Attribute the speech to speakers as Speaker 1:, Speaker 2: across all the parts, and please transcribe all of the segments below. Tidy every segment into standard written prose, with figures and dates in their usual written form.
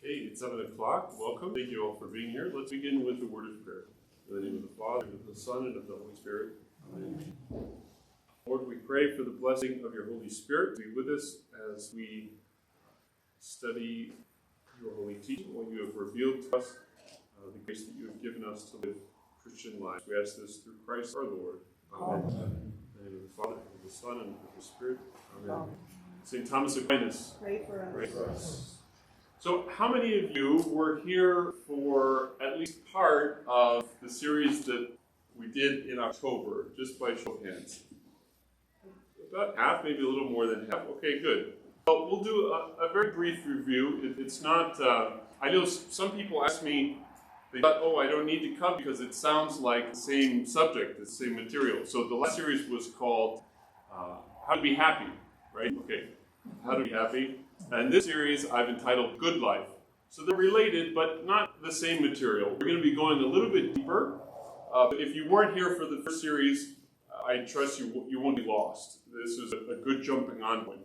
Speaker 1: Okay, it's 7 o'clock. Welcome. Thank you all for being here. Let's begin with the word of prayer. In the name of the Father, and of the Son, and of the Holy Spirit. Amen. Lord, we pray for the blessing of your Holy Spirit to be with us as we study your holy teaching, what you have revealed to us, the grace that you have given us to live Christian lives. We ask this through Christ our Lord. Amen. In the name of the Father, and of the Son, and of the Spirit. Amen. St. Thomas Aquinas,
Speaker 2: pray for us.
Speaker 1: Pray for us. So how many of you were here for at least part of the series that we did in October, just by show of hands? About half, maybe a little more than half. Okay, good. Well, we'll do a very brief review. It's not, I know some people ask me, they thought, I don't need to come because it sounds like the same subject, the same material. So the last series was called How to Be Happy, right? Okay, How to Be Happy. And this series I've entitled Good Life. So they're related, but not the same material. We're going to be going a little bit deeper. But if you weren't here for the first series, I trust you won't be lost. This is a good jumping on point.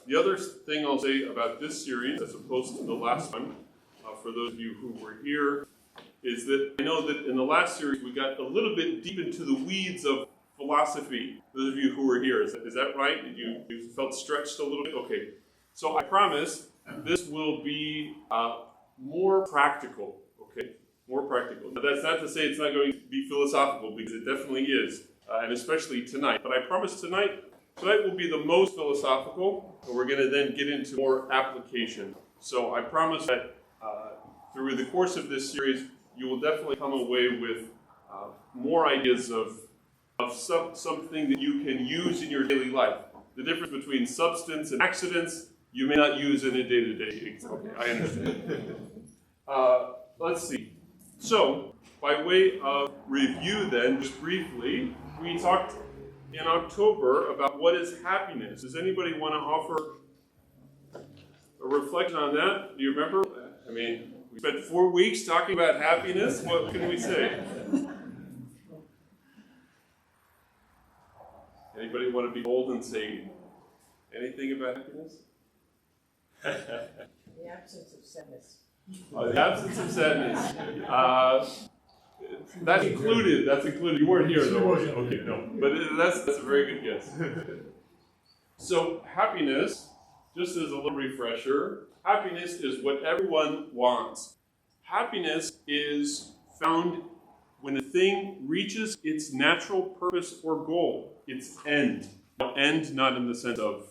Speaker 1: The other thing I'll say about this series, as opposed to the last one, for those of you who were here, is that I know that in the last series we got a little bit deep into the weeds of philosophy. Those of you who were here, is that right? Did you felt stretched a little bit? Okay. So I promise this will be more practical, okay? More practical. Now that's not to say it's not going to be philosophical, because it definitely is, and especially tonight. But I promise tonight will be the most philosophical, and we're going to then get into more application. So I promise that through the course of this series, you will definitely come away with more ideas of something that you can use in your daily life. The difference between substance and accidents, you may not use in a day-to-day. Okay, I understand. Let's see. So, by way of review then, just briefly, we talked in October about what is happiness. Does anybody want to offer a reflection on that? Do you remember? I mean, we spent 4 weeks talking about happiness. What can we say? Anybody want to be bold and say anything about happiness?
Speaker 2: The absence of sadness.
Speaker 1: The absence of sadness. That's included. You weren't here, though. Okay, no. But that's a very good guess. So, happiness, just as a little refresher, happiness is what everyone wants. Happiness is found when a thing reaches its natural purpose or goal, its end. Now, end not in the sense of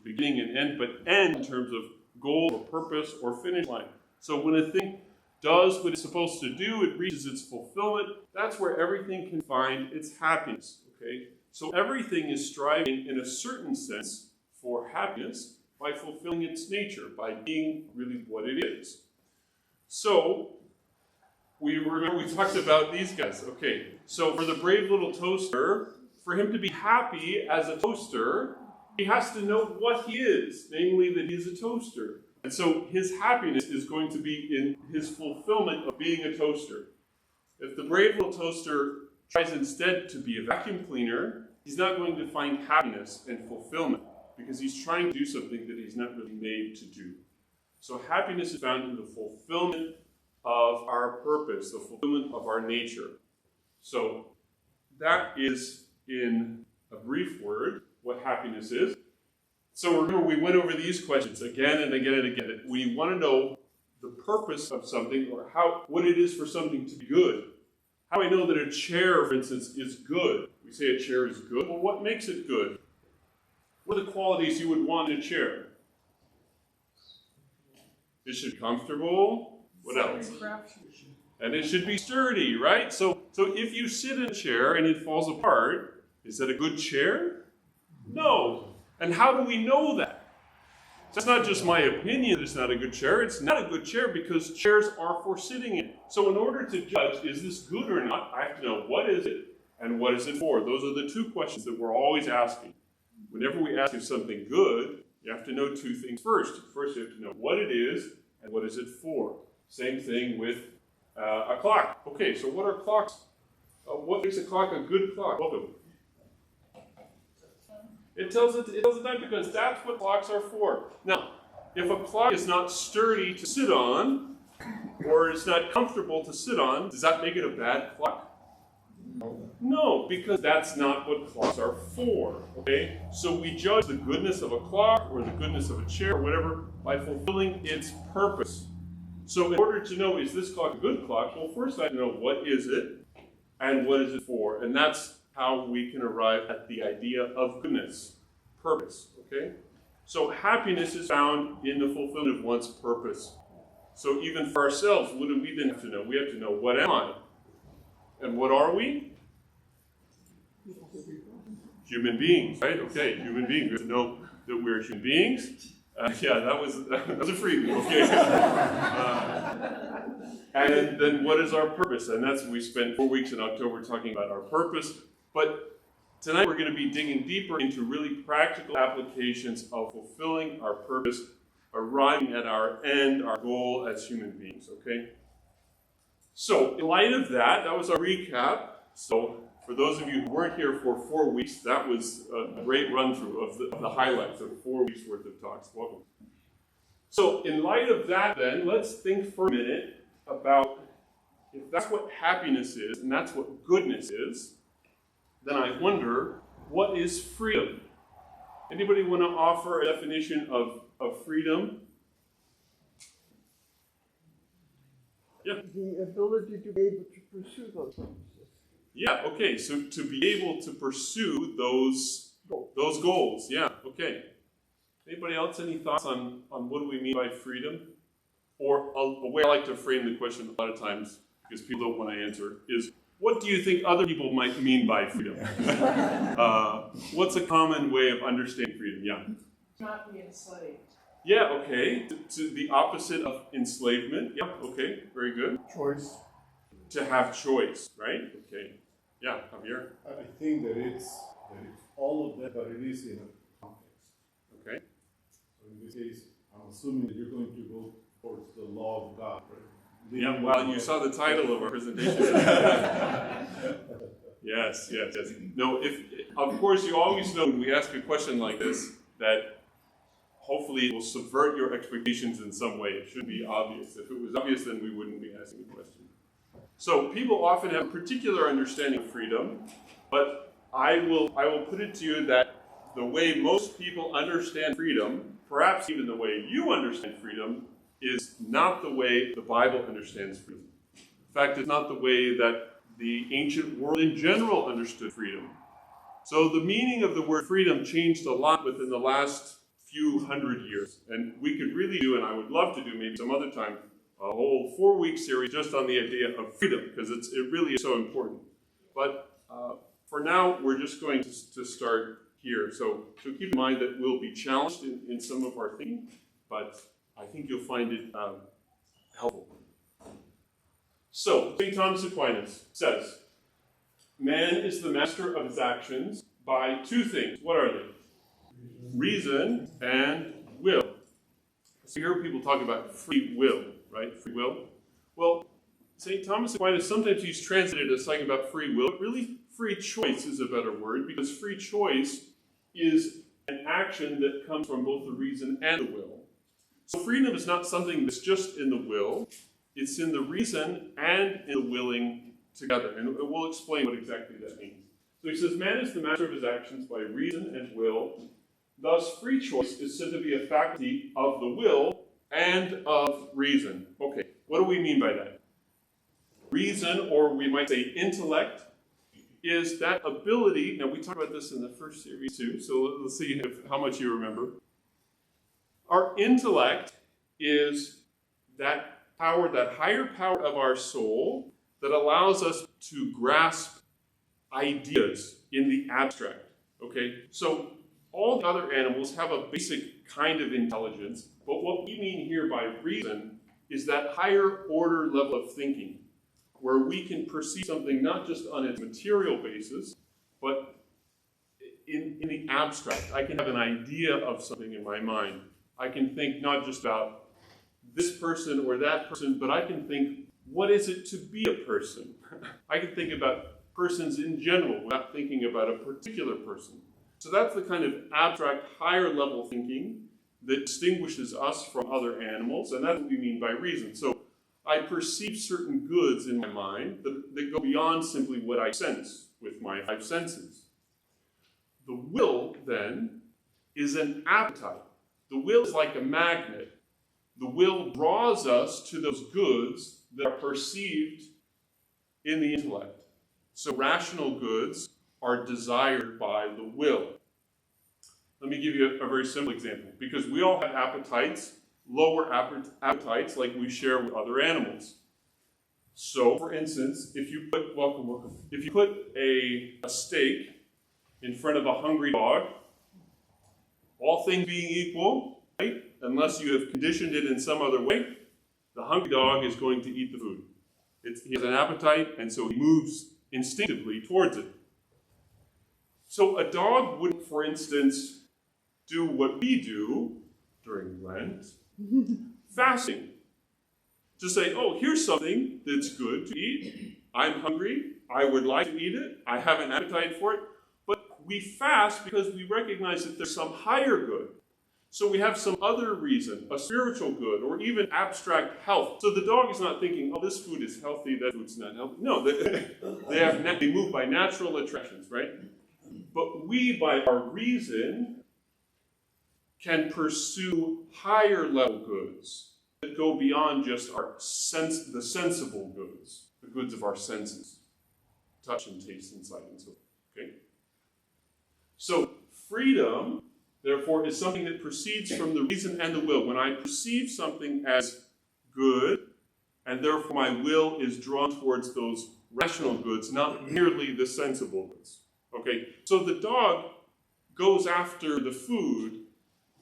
Speaker 1: beginning and end, but end in terms of goal or purpose or finish line. So when a thing does what it's supposed to do, it reaches its fulfillment, that's where everything can find its happiness. Okay? So everything is striving in a certain sense for happiness by fulfilling its nature, by being really what it is. So we talked about these guys. Okay, so for the brave little toaster, for him to be happy as a toaster, he has to know what he is, namely that he's a toaster. And so his happiness is going to be in his fulfillment of being a toaster. If the brave little toaster tries instead to be a vacuum cleaner, he's not going to find happiness and fulfillment because he's trying to do something that he's not really made to do. So happiness is found in the fulfillment of our purpose, the fulfillment of our nature. So that is, in a brief word, what happiness is. So remember, we went over these questions again and again and again. We want to know the purpose of something, or what it is for something to be good. How do I know that a chair, for instance, is good? We say a chair is good. Well, what makes it good? What are the qualities you would want in a chair? It should be comfortable. What else? And it should be sturdy, right? So if you sit in a chair and it falls apart, is that a good chair? No. And how do we know that? That's not just my opinion it's not a good chair. It's not a good chair because chairs are for sitting in. So in order to judge, is this good or not, I have to know what is it and what is it for? Those are the two questions that we're always asking. Whenever we ask if something good, you have to know two things first. First, you have to know what it is and what is it for. Same thing with a clock. Okay, so what are clocks? What makes a clock a good clock? Welcome. It tells the time because that's what clocks are for. Now, if a clock is not sturdy to sit on, or it's not comfortable to sit on, does that make it a bad clock? No, because that's not what clocks are for, okay? So we judge the goodness of a clock or the goodness of a chair or whatever by fulfilling its purpose. So in order to know, is this clock a good clock? Well, first I have to know what is it and what is it for? And that's how we can arrive at the idea of goodness, purpose, okay? So happiness is found in the fulfillment of one's purpose. So even for ourselves, what do we then have to know? We have to know, what am I? And what are we? Human beings, right? Okay, human beings. We have to know that we're human beings. Yeah, that was a freebie, okay. And then what is our purpose? And that's what we spent 4 weeks in October talking about our purpose. But tonight we're going to be digging deeper into really practical applications of fulfilling our purpose, arriving at our end, our goal as human beings, okay? So, in light of that, that was our recap. So, for those of you who weren't here for 4 weeks, that was a great run-through of the highlights of 4 weeks' worth of talks. Welcome. So, in light of that, then, let's think for a minute about if that's what happiness is, and that's what goodness is, then I wonder, what is freedom? Anybody want to offer a definition of freedom? Yeah.
Speaker 2: The ability to be able to pursue those purposes.
Speaker 1: Yeah, okay, so to be able to pursue those goals. Yeah, okay. Anybody else, any thoughts on what do we mean by freedom? Or a way I like to frame the question a lot of times, because people don't want to answer, is what do you think other people might mean by freedom? What's a common way of understanding freedom? Yeah.
Speaker 3: Not be enslaved.
Speaker 1: Yeah, okay. To the opposite of enslavement. Yeah, okay, very good.
Speaker 4: Choice.
Speaker 1: To have choice, right? Okay. Yeah, Javier.
Speaker 4: I think that it's all of that, but it is in a context.
Speaker 1: Okay.
Speaker 4: So in this case, I'm assuming that you're going to go towards the law of God, right?
Speaker 1: Yeah, well, you saw the title of our presentation. Yes. No, of course, you always know when we ask a question like this that hopefully it will subvert your expectations in some way. It should be obvious. If it was obvious, then we wouldn't be asking the question. So people often have a particular understanding of freedom, but I will put it to you that the way most people understand freedom, perhaps even the way you understand freedom, is not the way the Bible understands freedom. In fact, it's not the way that the ancient world in general understood freedom. So the meaning of the word freedom changed a lot within the last few hundred years. And we could really do, and I would love to do maybe some other time, a whole 4-week series just on the idea of freedom, because it really is so important. But for now, we're just going to start here. So keep in mind that we'll be challenged in some of our thinking, but I think you'll find it helpful. So, St. Thomas Aquinas says, man is the master of his actions by 2 things. What are they? Reason and will. So you hear people talk about free will, right? Free will. Well, St. Thomas Aquinas, sometimes he's translated as talking about free will, but really free choice is a better word, because free choice is an action that comes from both the reason and the will. So freedom is not something that's just in the will, it's in the reason and in the willing together. And we'll explain what exactly that means. So he says, man is the master of his actions by reason and will. Thus, free choice is said to be a faculty of the will and of reason. Okay, what do we mean by that? Reason, or we might say intellect, is that ability. Now, we talked about this in the first series too, so let's see how much you remember. Our intellect is that power, that higher power of our soul that allows us to grasp ideas in the abstract. Okay, so all the other animals have a basic kind of intelligence, but what we mean here by reason is that higher order level of thinking, where we can perceive something not just on its material basis, but in the abstract. I can have an idea of something in my mind. I can think not just about this person or that person, but I can think, what is it to be a person? I can think about persons in general without thinking about a particular person. So that's the kind of abstract, higher level thinking that distinguishes us from other animals, and that's what we mean by reason. So I perceive certain goods in my mind that go beyond simply what I sense with my five senses. The will, then, is an appetite. The will is like a magnet. The will draws us to those goods that are perceived in the intellect. So rational goods are desired by the will. Let me give you a very simple example, because we all have appetites, lower appetites like we share with other animals. So, for instance, if you put, if you put a steak in front of a hungry dog, all things being equal, right, unless you have conditioned it in some other way, the hungry dog is going to eat the food. He has an appetite, and so he moves instinctively towards it. So a dog wouldn't, for instance, do what we do during Lent, fasting. To say, oh, here's something that's good to eat. I'm hungry. I would like to eat it. I have an appetite for it. But we fast because we recognize that there's some higher good. So we have some other reason, a spiritual good, or even abstract health. So the dog is not thinking, oh, this food is healthy, that food's not healthy. No, they move by natural attractions, right? But we, by our reason, can pursue higher level goods that go beyond just the sensible goods, the goods of our senses, touch and taste and sight and so forth. Okay? So freedom, therefore, is something that proceeds from the reason and the will. When I perceive something as good, and therefore my will is drawn towards those rational goods, not merely the sensible goods. Okay? So the dog goes after the food,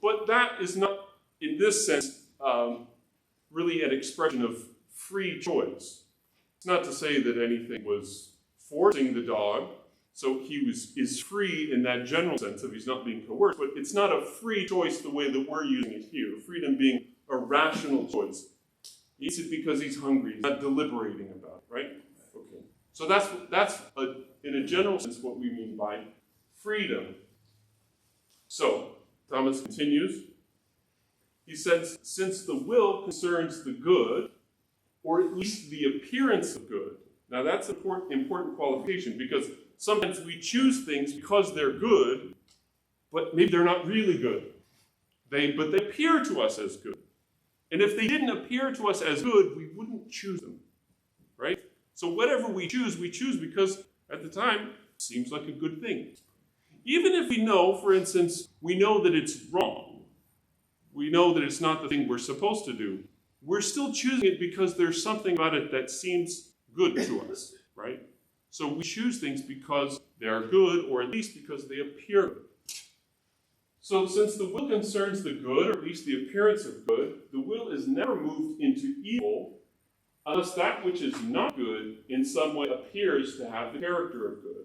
Speaker 1: but that is not, in this sense, really an expression of free choice. It's not to say that anything was forcing the dog, so he is free in that general sense of he's not being coerced, but it's not a free choice the way that we're using it here. Freedom being a rational choice. He eats it because he's hungry. He's not deliberating about it, right? Okay. So that's in a general sense what we mean by freedom. So, Thomas continues. He says, since the will concerns the good, or at least the appearance of good. Now that's an important qualification, because sometimes we choose things because they're good, but maybe they're not really good. But they appear to us as good. And if they didn't appear to us as good, we wouldn't choose them, right? So whatever we choose because at the time, it seems like a good thing. Even if we know, for instance, we know that it's wrong, we know that it's not the thing we're supposed to do, we're still choosing it because there's something about it that seems good to us, right? So we choose things because they are good, or at least because they appear good. So since the will concerns the good, or at least the appearance of good, the will is never moved into evil unless that which is not good in some way appears to have the character of good.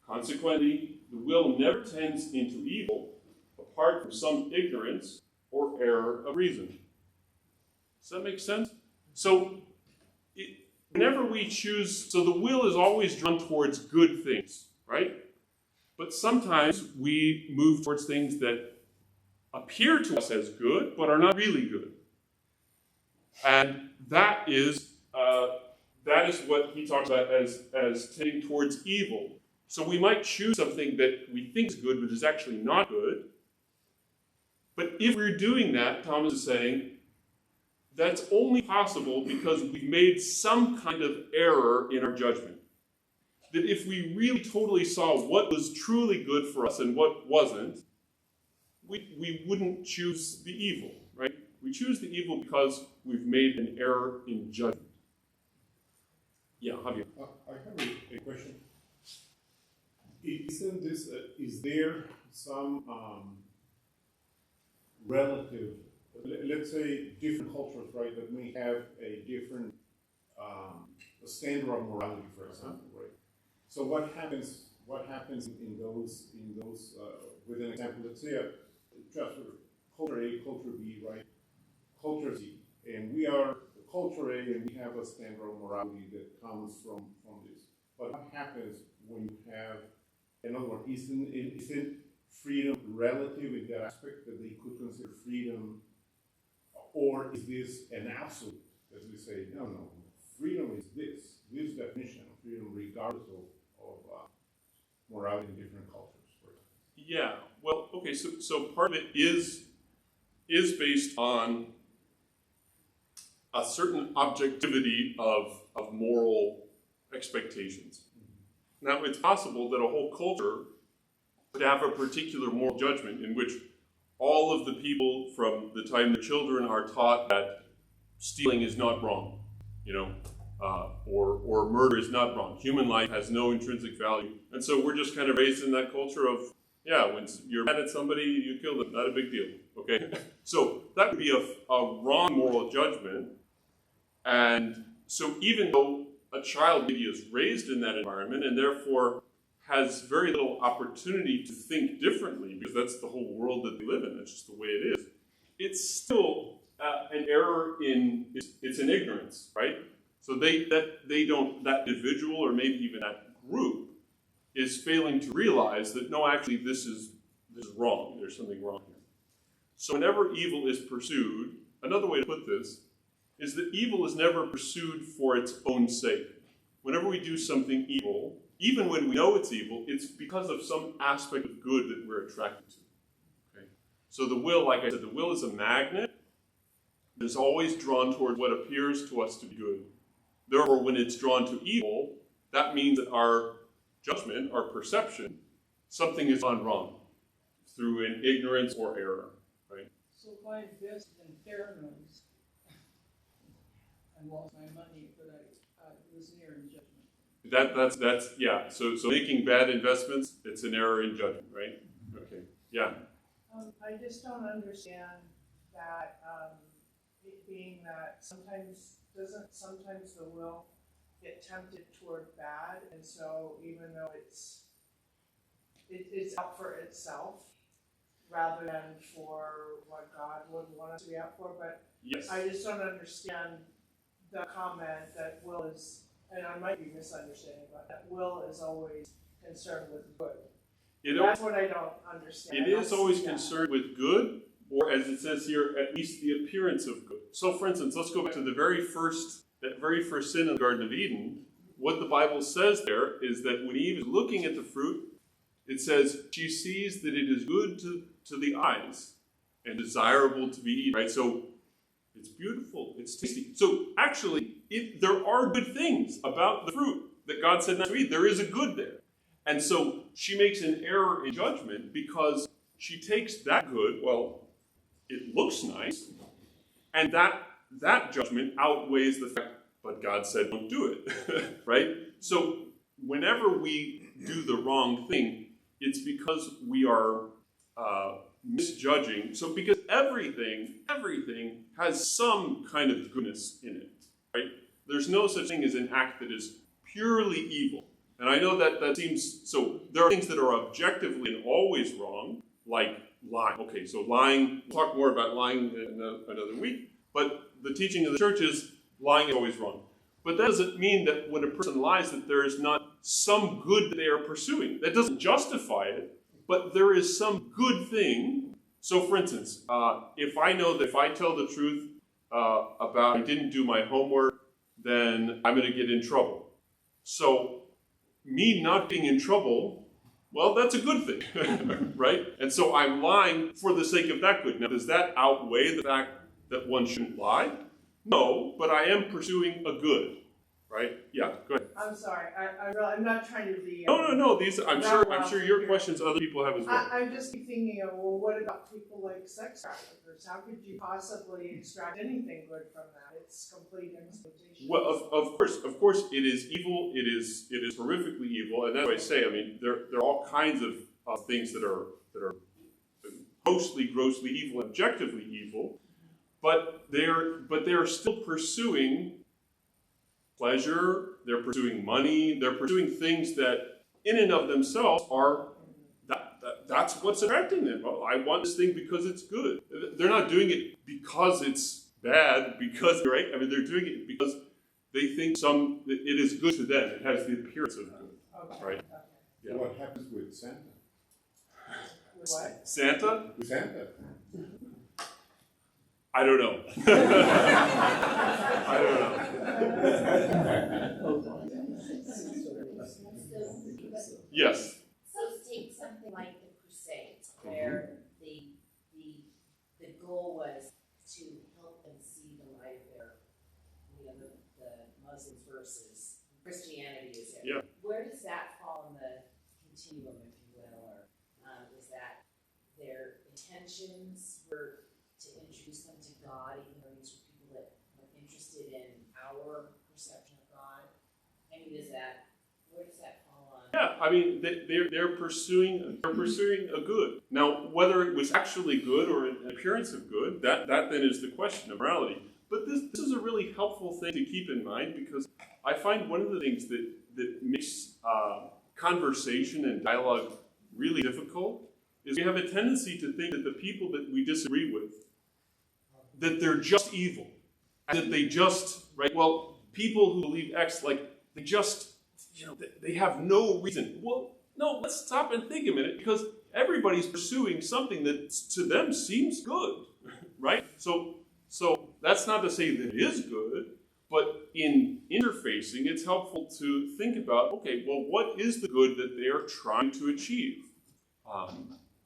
Speaker 1: Consequently, the will never tends into evil apart from some ignorance or error of reason. Does that make sense? So, whenever we choose, so the will is always drawn towards good things, right? But sometimes we move towards things that appear to us as good, but are not really good. And that is what he talks about as tending towards evil. So we might choose something that we think is good, but is actually not good. But if we're doing that, Thomas is saying, that's only possible because we've made some kind of error in our judgment. That if we really totally saw what was truly good for us and what wasn't, we wouldn't choose the evil, right? We choose the evil because we've made an error in judgment. Yeah, Javier.
Speaker 4: I have a question. Isn't this, is there some relative, let's say different cultures, right, that may have a different standard of morality, for example, right? So what happens in those with an example, let's say just culture A, culture B, right? Culture C, and we are culture A, and we have a standard of morality that comes from this. But what happens when you have, in other words, isn't freedom relative in that aspect that they could consider freedom, or is this an absolute? As we say, no, freedom is this definition of freedom, regardless of morality in different cultures, for example.
Speaker 1: Yeah, well, okay, so part of it is based on a certain objectivity of moral expectations. Now, it's possible that a whole culture would have a particular moral judgment in which all of the people from the time the children are taught that stealing is not wrong, or murder is not wrong. Human life has no intrinsic value. And so we're just kind of raised in that culture of, when you're mad at somebody, you kill them, not a big deal, okay? So that would be a wrong moral judgment. And so even though a child maybe is raised in that environment and therefore has very little opportunity to think differently, because that's the whole world that they live in, that's just the way it is, it's still an error it's an ignorance, right? So that individual or maybe even that group is failing to realize that no, actually this is wrong. There's something wrong here. So whenever evil is pursued, another way to put this is that evil is never pursued for its own sake. Whenever we do something evil, even when we know it's evil, it's because of some aspect of good that we're attracted to. Okay? So the will, like I said, the will is a magnet that is always drawn toward what appears to us to be good. Therefore, when it's drawn to evil, that means that our judgment, our perception, something is gone wrong through an ignorance or error, right?
Speaker 3: So if I invested in Theranos and lost my money, but I was an error in judgment.
Speaker 1: That's yeah. So making bad investments, it's an error in judgment, right? Okay. Yeah.
Speaker 3: I just don't understand that it being that sometimes the will get tempted toward bad, and so even though it's out for itself rather than for what God would want us to be out for. But
Speaker 1: Yes.
Speaker 3: I just don't understand the comment that will is, and I might be misunderstanding, but that will is always concerned with good. That's what I don't understand.
Speaker 1: It is always concerned with good, or as it says here, at least the appearance of good. So, for instance, let's go back to that very first sin in the Garden of Eden. What the Bible says there is that when Eve is looking at the fruit, it says she sees that it is good to the eyes and desirable to be eaten. Right? So it's beautiful, it's tasty. So actually, there are good things about the fruit that God said not to eat. There is a good there. And so she makes an error in judgment because she takes that good, well, it looks nice, and that judgment outweighs the fact, but God said don't do it, right? So whenever we do the wrong thing, it's because we are misjudging. So because everything has some kind of goodness in it, right? There's no such thing as an act that is purely evil. And I know that seems, so there are things that are objectively and always wrong, like lying. Okay, so lying, we'll talk more about lying in another week, but the teaching of the church is lying is always wrong. But that doesn't mean that when a person lies that there is not some good that they are pursuing. That doesn't justify it, but there is some good thing. So for instance, if I know that if I tell the truth about I didn't do my homework, then I'm going to get in trouble. So me not being in trouble, well, that's a good thing, right? And so I'm lying for the sake of that good. Now, does that outweigh the fact that one shouldn't lie? No, but I am pursuing a good, right? Yeah, go ahead.
Speaker 3: I'm sorry. I'm not trying to be.
Speaker 1: No. These I'm sure your questions other people have as well.
Speaker 3: I'm just thinking of, well, what about people like sex traffickers? How could you possibly extract anything good from that? It's complete exploitation.
Speaker 1: Well, of course, it is evil. It is horrifically evil, and that's what I say. I mean, there are all kinds of things that are grossly evil, objectively evil, but they are still pursuing pleasure. They're pursuing money. They're pursuing things that, in and of themselves, are that's what's attracting them. Oh, I want this thing because it's good. They're not doing it because it's bad, because right. I mean, they're doing it because they think it is good to them. It has the appearance of good, right?
Speaker 4: Yeah. What happens with Santa?
Speaker 3: With what?
Speaker 1: Santa?
Speaker 4: With Santa.
Speaker 1: I don't know. I don't know. Yes.
Speaker 5: So take something like the Crusades, where the goal was to help them see the light of their, the Muslims versus Christianity is it.
Speaker 1: Yeah.
Speaker 5: Where does that fall in the continuum, if you will, or is that their intentions were to introduce them to God, even though these were people that were interested in our perception of God? I mean, where does that fall on?
Speaker 1: Yeah, I mean, they're pursuing a good. Now, whether it was actually good or an appearance of good, that then is the question of morality. But this is a really helpful thing to keep in mind, because I find one of the things that makes conversation and dialogue really difficult is we have a tendency to think that the people that we disagree with, that they're just evil, and that they just, right, well, people who believe X, like, they just, they have no reason. Well, no, let's stop and think a minute, because everybody's pursuing something that to them seems good, right? So that's not to say that it is good, but in interfacing, it's helpful to think about, okay, well, what is the good that they are trying to achieve?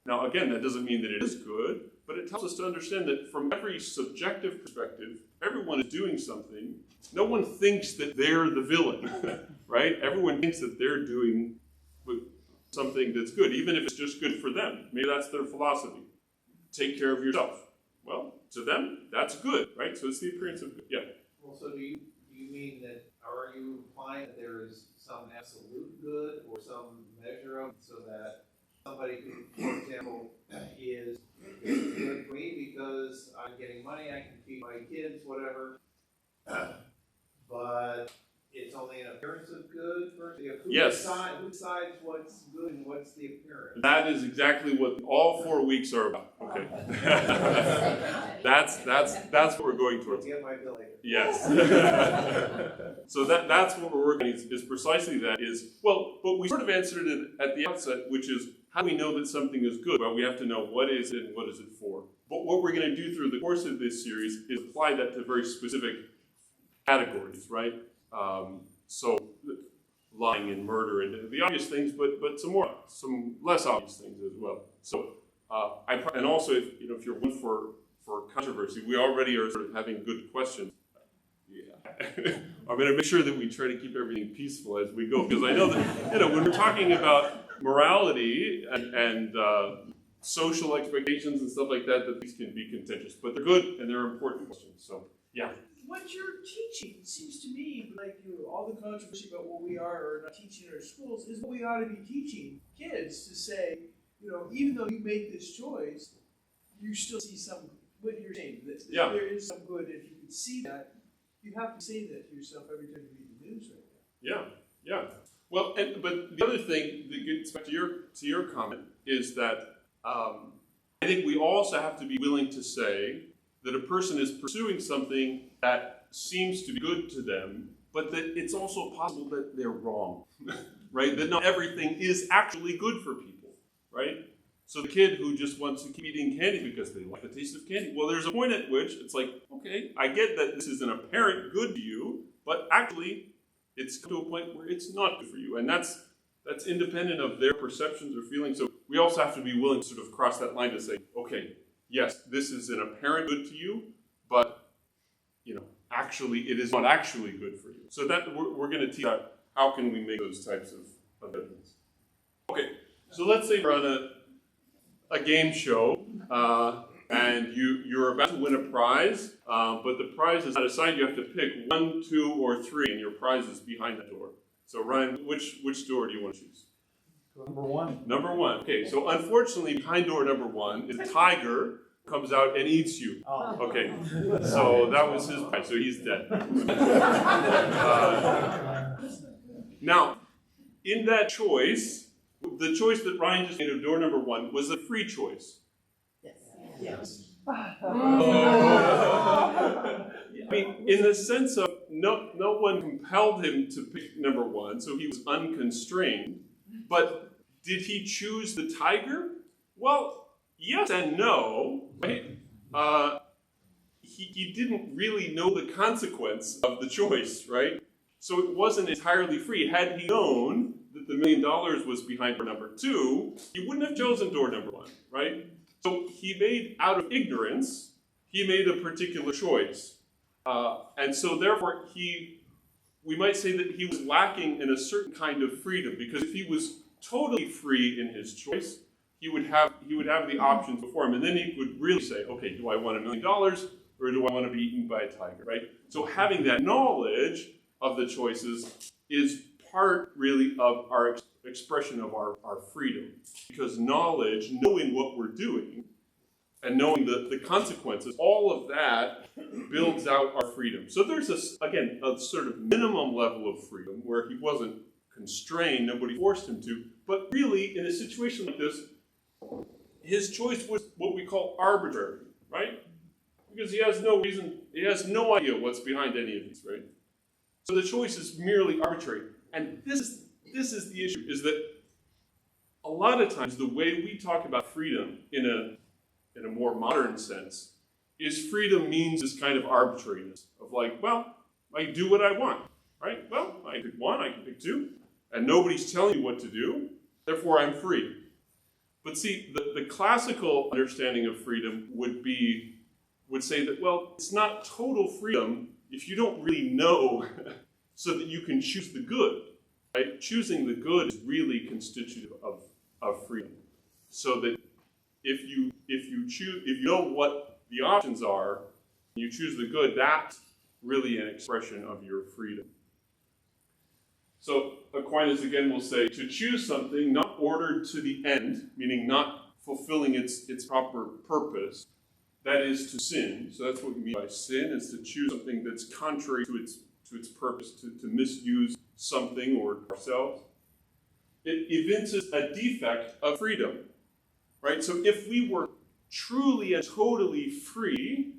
Speaker 1: Now, again, that doesn't mean that it is good, but it helps us to understand that from every subjective perspective, everyone is doing something. No one thinks that they're the villain, right? Everyone thinks that they're doing something that's good, even if it's just good for them. Maybe that's their philosophy. Take care of yourself. Well, to them, that's good, right? So it's the appearance of good. Yeah.
Speaker 6: Well, so do you mean that, or are you implying that there is some absolute good or some measure of, so that somebody who, for example, is good for me because I'm getting money, I can feed my kids, whatever, but it's only an appearance of good for who
Speaker 1: Yes.
Speaker 6: who decides what's good and what's the appearance?
Speaker 1: That is exactly what all 4 weeks are about. Okay. that's what we're going towards.
Speaker 6: Get my bill later.
Speaker 1: Yes. So that's what we're working is precisely that is, well, but we sort of answered it at the outset, which is how do we know that something is good? Well, we have to know what is it and what is it for. But what we're going to do through the course of this series is apply that to very specific categories, right? So lying and murder and the obvious things, but some less obvious things as well. So and also if you're one for controversy, we already are sort of having good questions. Yeah. I'm going to make sure that we try to keep everything peaceful as we go, because I know that when we're talking about morality and social expectations and stuff like that these can be contentious, but they're good and they're important questions. So yeah.
Speaker 7: What you're teaching, it seems to me, like all the controversy about what we are or not teaching in our schools, is what we ought to be teaching kids to say, even though you make this choice, you still see some, what you're saying, that there is some good. If you can see that, you have to say that to yourself every time you read the news right now.
Speaker 1: Yeah. Well, but the other thing that gets back to your comment is that I think we also have to be willing to say that a person is pursuing something that seems to be good to them, but that it's also possible that they're wrong, right? That not everything is actually good for people, right? So the kid who just wants to keep eating candy because they like the taste of candy, well, there's a point at which it's like, okay, I get that this is an apparent good to you, but actually it's come to a point where it's not good for you. And that's independent of their perceptions or feelings. So we also have to be willing to sort of cross that line to say, okay, yes, this is an apparent good to you, but actually it is not actually good for you. So that we're going to teach out how can we make those types of judgments. Okay, so let's say we're on a game show and you're about to win a prize, but the prize is not assigned. You have to pick 1, 2, or 3, and your prize is behind the door. So Ryan, which door do you want to choose?
Speaker 8: Number 1.
Speaker 1: Number 1. Okay, so unfortunately, behind door number 1 is a tiger comes out and eats you.
Speaker 8: Oh.
Speaker 1: Okay, so that was his prize, so he's dead. Now, in that choice, the choice that Ryan just made of door number 1 was a free choice.
Speaker 7: Yes.
Speaker 1: I mean, in the sense of no one compelled him to pick number 1, so he was unconstrained. But did he choose the tiger? Well, yes and no, right? He didn't really know the consequence of the choice, right? So it wasn't entirely free. Had he known that the $1 million was behind door number 2, he wouldn't have chosen door number 1, right? So he made, out of ignorance, he made a particular choice. And so therefore, we might say that he was lacking in a certain kind of freedom, because if he was totally free in his choice, he would have the options before him, and then he would really say, okay, do I want $1 million, or do I want to be eaten by a tiger, right? So having that knowledge of the choices is part, really, of our expression of our freedom. Because knowledge, knowing what we're doing, and knowing the consequences, all of that builds out our freedom. So there's, again, a sort of minimum level of freedom where he wasn't constrained, nobody forced him to, but really, in a situation like this, his choice was what we call arbitrary, right? Because he has no reason, he has no idea what's behind any of these, right? So the choice is merely arbitrary. And this is the issue, is that a lot of times the way we talk about freedom in a more modern sense is freedom means this kind of arbitrariness of like, well, I do what I want, right? Well, I pick 1, I can pick 2, and nobody's telling you what to do, therefore I'm free. But see, the classical understanding of freedom would say that, well, it's not total freedom if you don't really know so that you can choose the good, right? Choosing the good is really constitutive of freedom. So that if you know what the options are, and you choose the good, that's really an expression of your freedom. So Aquinas again will say, to choose something not ordered to the end, meaning not fulfilling its proper purpose, that is to sin. So that's what we mean by sin, is to choose something that's contrary to its purpose, to misuse something or ourselves. It evinces a defect of freedom, right? So if we were truly and totally free,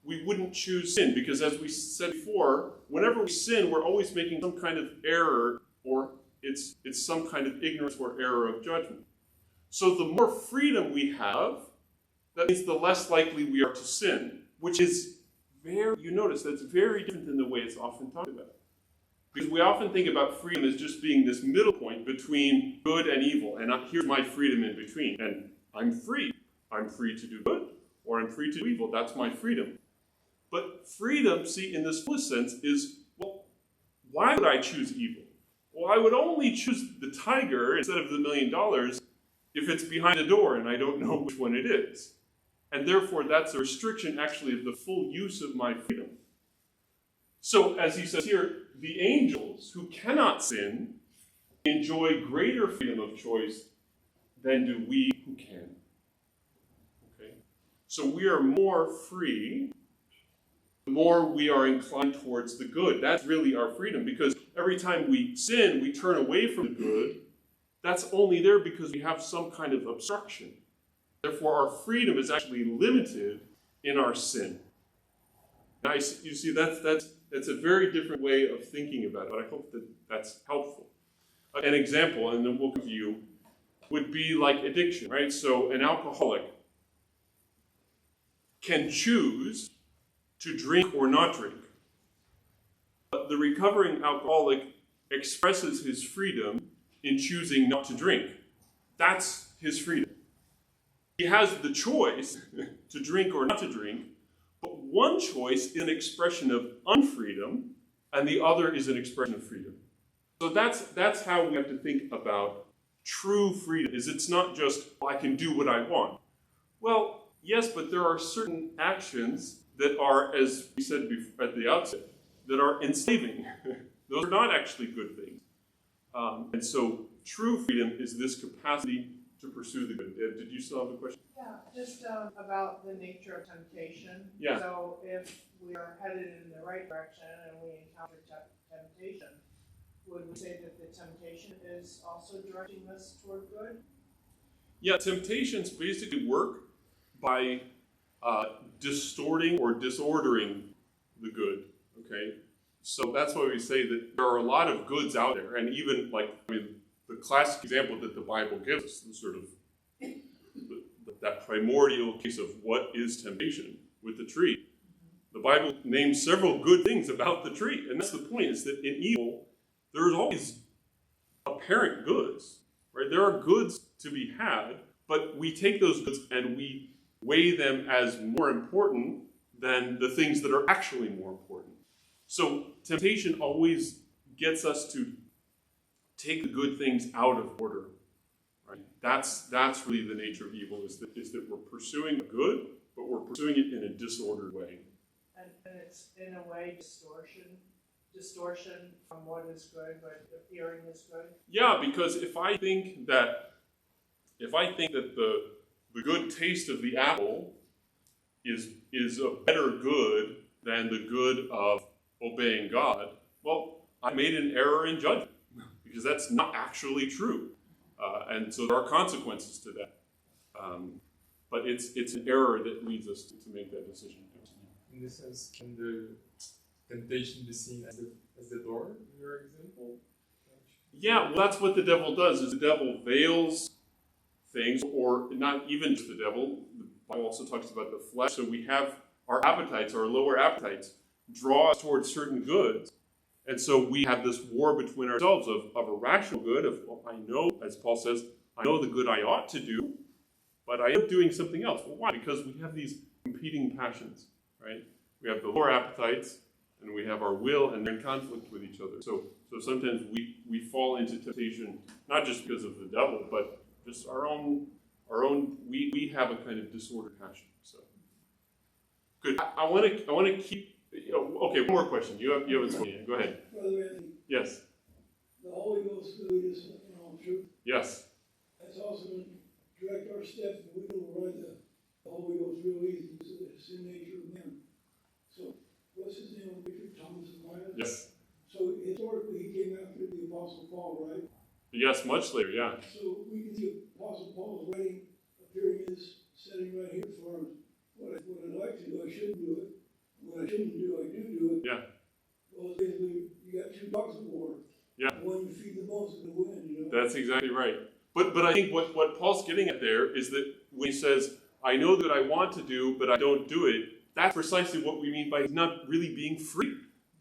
Speaker 1: we wouldn't choose sin, because as we said before, whenever we sin, we're always making some kind of error, or it's some kind of ignorance or error of judgment. So the more freedom we have, that means the less likely we are to sin, which is you notice that's very different than the way it's often talked about. Because we often think about freedom as just being this middle point between good and evil, and here's my freedom in between, and I'm free. I'm free to do good, or I'm free to do evil. That's my freedom. But freedom, see, in this fullest sense, is, well, why would I choose evil? Well, I would only choose the tiger instead of the $1 million if it's behind a door and I don't know which one it is. And therefore, that's a restriction, actually, of the full use of my freedom. So, as he says here, the angels who cannot sin enjoy greater freedom of choice than do we who can. Okay? So we are more free the more we are inclined towards the good. That's really our freedom, because every time we sin, we turn away from the good. That's only there because we have some kind of obstruction. Therefore, our freedom is actually limited in our sin. Now, you see, that's a very different way of thinking about it, but I hope that that's helpful. An example, and then we'll give you, would be like addiction, right? So an alcoholic can choose to drink or not drink. But the recovering alcoholic expresses his freedom in choosing not to drink. That's his freedom. He has the choice to drink or not to drink, but one choice is an expression of unfreedom, and the other is an expression of freedom. So that's how we have to think about true freedom. It's not just, I can do what I want. Well, yes, but there are certain actions that are, as we said at the outset, that are enslaving. Those are not actually good things. And so true freedom is this capacity to pursue the good. Did you still have a question?
Speaker 3: Yeah, just about the nature of temptation.
Speaker 1: Yeah.
Speaker 3: So if we are headed in the right direction and we encounter temptation, would we say that the temptation is also directing us toward good?
Speaker 1: Yeah, temptations basically work by distorting or disordering the good, okay? So that's why we say that there are a lot of goods out there, and even the classic example that the Bible gives us, the sort of that primordial case of what is temptation with the tree. The Bible names several good things about the tree, and that's the point, is that in evil, there's always apparent goods, right? There are goods to be had, but we take those goods and we weigh them as more important than the things that are actually more important. So temptation always gets us to take the good things out of order. Right? That's really the nature of evil, is that we're pursuing good, but we're pursuing it in a disordered way.
Speaker 3: And it's in a way distortion from what is good, but appearing as good.
Speaker 1: Yeah, because if I think that the good taste of the apple is a better good than the good of obeying God, well, I made an error in judgment, because that's not actually true. And so there are consequences to that. But it's an error that leads us to make that decision.
Speaker 8: In this sense, can the temptation be seen as the door in your example?
Speaker 1: Yeah, well, that's what the devil does, is the devil veils things, or not even just the devil. The Bible also talks about the flesh. So we have our appetites, our lower appetites, draw us towards certain goods. And so we have this war between ourselves of a rational good, of, well, I know, as Paul says, I know the good I ought to do, but I am doing something else. Well, why? Because we have these competing passions, right? We have the lower appetites, and we have our will, and they're in conflict with each other. So sometimes we fall into temptation, not just because of the devil, but just our own. We have a kind of disordered passion. So good. I want to keep. Okay, one more question. You haven't spoken yet. Go ahead.
Speaker 9: Brother Anthony,
Speaker 1: Yes.
Speaker 9: the Holy Ghost really is in all truth.
Speaker 1: Yes.
Speaker 9: That's also going to direct our steps, but we can override the Holy Ghost real easy. It's in nature of man. So, what's his name? Richard Thomas Aquinas?
Speaker 1: Yes.
Speaker 9: So, historically, he came after the Apostle Paul, right?
Speaker 1: Yes. Much later. Yeah.
Speaker 9: So, we can see Apostle Paul's writing appearing in this setting right here as far as what I'd like to do, I shouldn't do it. What I shouldn't do, I do it.
Speaker 1: Yeah.
Speaker 9: Well, basically, you got two dogs of war.
Speaker 1: Yeah.
Speaker 9: The one you feed the most and the wind, you know?
Speaker 1: That's exactly right. But I think what Paul's getting at there is that when he says, I know that I want to do, but I don't do it, that's precisely what we mean by not really being free,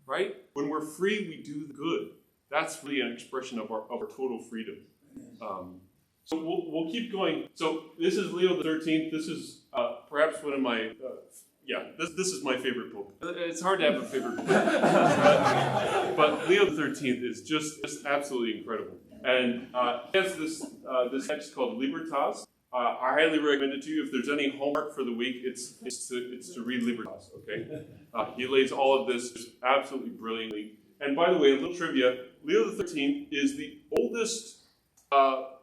Speaker 1: right? When we're free, we do the good. That's really an expression of our total freedom. So we'll keep going. So this is Leo the 13th. This is perhaps one of my, this is my favorite pope. It's hard to have a favorite pope. But Leo the 13th is just absolutely incredible. And he has this text called Libertas. I highly recommend it to you. If there's any homework for the week, it's to read Libertas, okay? He lays all of this just absolutely brilliantly. And by the way, a little trivia, Leo the 13th is the oldest, how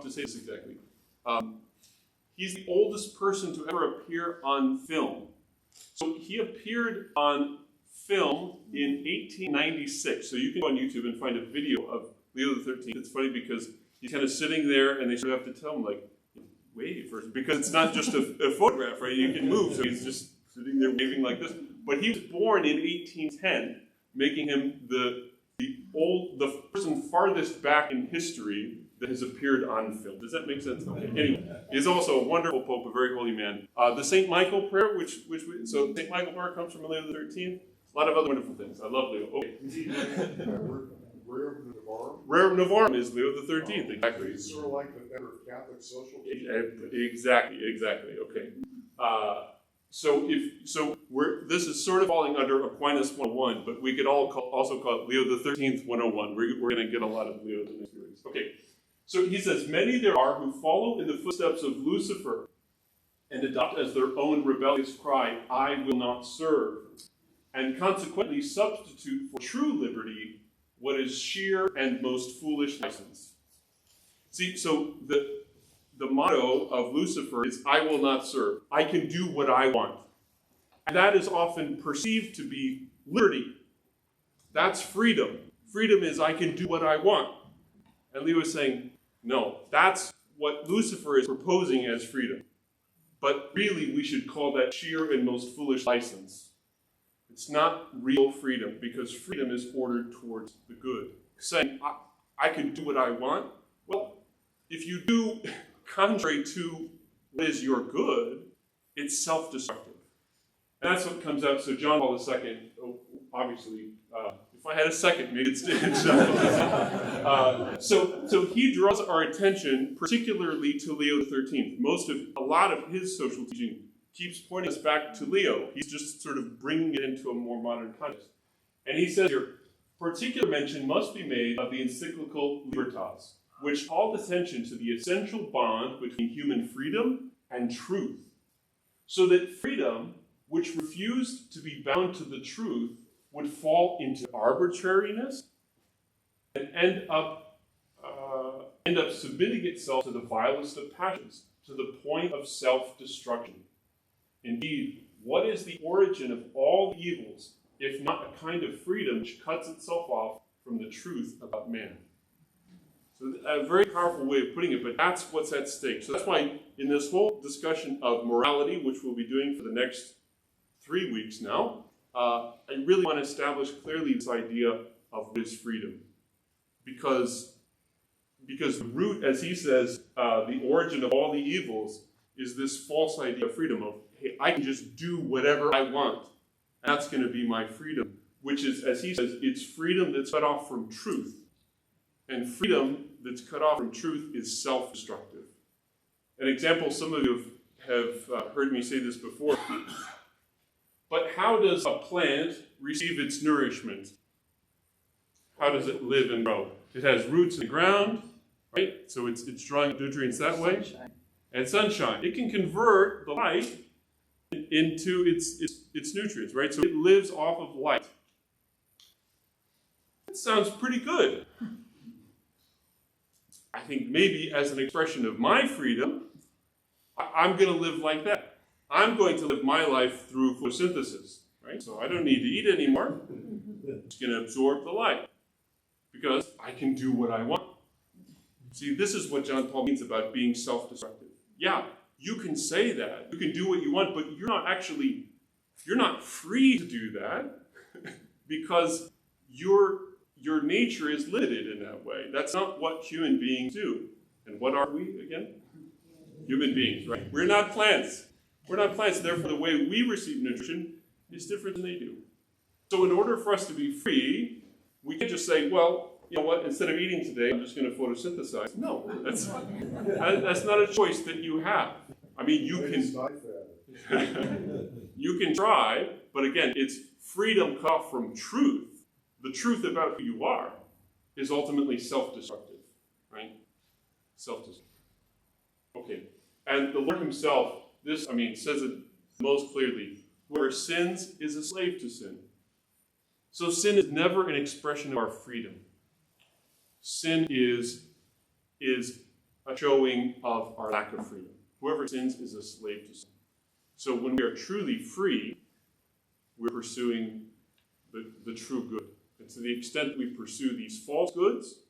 Speaker 1: to say this exactly? He's the oldest person to ever appear on film. So he appeared on film in 1896. So you can go on YouTube and find a video of Leo the 13th. It's funny because he's kind of sitting there and they sort of have to tell him, like, wave first, because it's not just a photograph, right? You can move, so he's just sitting there waving like this. But he was born in 1810, making him the person farthest back in history that has appeared on film. Does that make sense? Okay. Anyway, he's also a wonderful pope, a very holy man. The St. Michael prayer, so St. Michael prayer comes from Leo the 13th. A lot of other wonderful things. I love Leo. Okay. Rerum Novarum is Leo the 13th. Exactly.
Speaker 10: It's sort of like the better Catholic social.
Speaker 1: Exactly. Okay. This is sort of falling under Aquinas 101, but we could also call it Leo the 13th 101. We're going to get a lot of Leo in the next series. Okay. So he says, many there are who follow in the footsteps of Lucifer and adopt as their own rebellious cry, I will not serve, and consequently substitute for true liberty what is sheer and most foolish license. See, so the motto of Lucifer is, I will not serve. I can do what I want. And that is often perceived to be liberty. That's freedom. Freedom is, I can do what I want. And Leo is saying, no, that's what Lucifer is proposing as freedom. But really, we should call that sheer and most foolish license. It's not real freedom, because freedom is ordered towards the good. Saying, I can do what I want. Well, if you do contrary to what is your good, it's self-destructive. And that's what comes out. So John Paul II, obviously, if I had a second, maybe it's so he draws our attention particularly to Leo XIII. A lot of his social teaching keeps pointing us back to Leo. He's just sort of bringing it into a more modern context. And he says here, particular mention must be made of the encyclical Libertas, which called attention to the essential bond between human freedom and truth, so that freedom, which refused to be bound to the truth, would fall into arbitrariness and end up submitting itself to the vilest of passions, to the point of self-destruction. Indeed, what is the origin of all evils, if not a kind of freedom which cuts itself off from the truth about man? So a very powerful way of putting it, but that's what's at stake. So that's why in this whole discussion of morality, which we'll be doing for the next 3 weeks now, I really want to establish clearly this idea of what is freedom. Because the root, as he says, the origin of all the evils is this false idea of freedom of, hey, I can just do whatever I want. And that's going to be my freedom, which is, as he says, it's freedom that's cut off from truth. And freedom that's cut off from truth is self-destructive. An example, some of you have heard me say this before, but how does a plant receive its nourishment? How does it live and grow? It has roots in the ground, right? So it's drawing nutrients that way.
Speaker 2: Sunshine.
Speaker 1: And sunshine. It can convert the light into its nutrients, right? So it lives off of light. That sounds pretty good. I think maybe as an expression of my freedom, I'm going to live like that. I'm going to live my life through photosynthesis, right? So I don't need to eat anymore. I'm just going to absorb the light because I can do what I want. See, this is what John Paul means about being self-destructive. Yeah, you can say that. You can do what you want, but you're not free to do that because your nature is limited in that way. That's not what human beings do. And what are we again? Human beings, right? We're not plants. We're not plants. Therefore, the way we receive nutrition is different than they do. So in order for us to be free, we can't just say, well, you know what, instead of eating today, I'm just going to photosynthesize. No, that's not a choice that you have. I mean, you can try, but again, it's freedom cut off from truth. The truth about who you are is ultimately self-destructive, right? Self-destructive. Okay, and the Lord himself, says it most clearly. Whoever sins is a slave to sin. So sin is never an expression of our freedom. Sin is a showing of our lack of freedom. Whoever sins is a slave to sin. So when we are truly free, we're pursuing the true good. And to the extent we pursue these false goods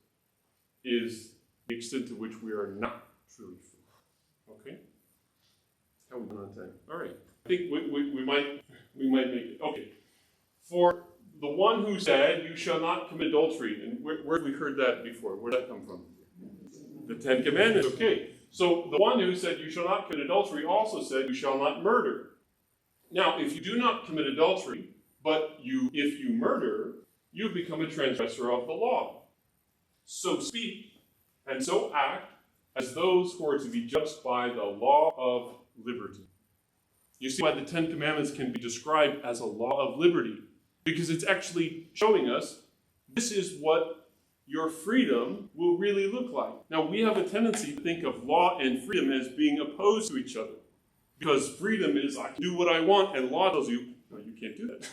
Speaker 1: is the extent to which we are not truly free. Okay? How we on time? All right. I think we might make it. Okay. For the one who said, "You shall not commit adultery," and where have we heard that before? Where did that come from? The Ten Commandments. Okay. So the one who said, "You shall not commit adultery," also said, "You shall not murder." Now, if you do not commit adultery, but if you murder, you've become a transgressor of the law. So speak and so act as those who are to be judged by the law of liberty. You see why the Ten Commandments can be described as a law of liberty, because it's actually showing us this is what your freedom will really look like. Now, we have a tendency to think of law and freedom as being opposed to each other, because freedom is I can do what I want, and law tells you, no, you can't do that.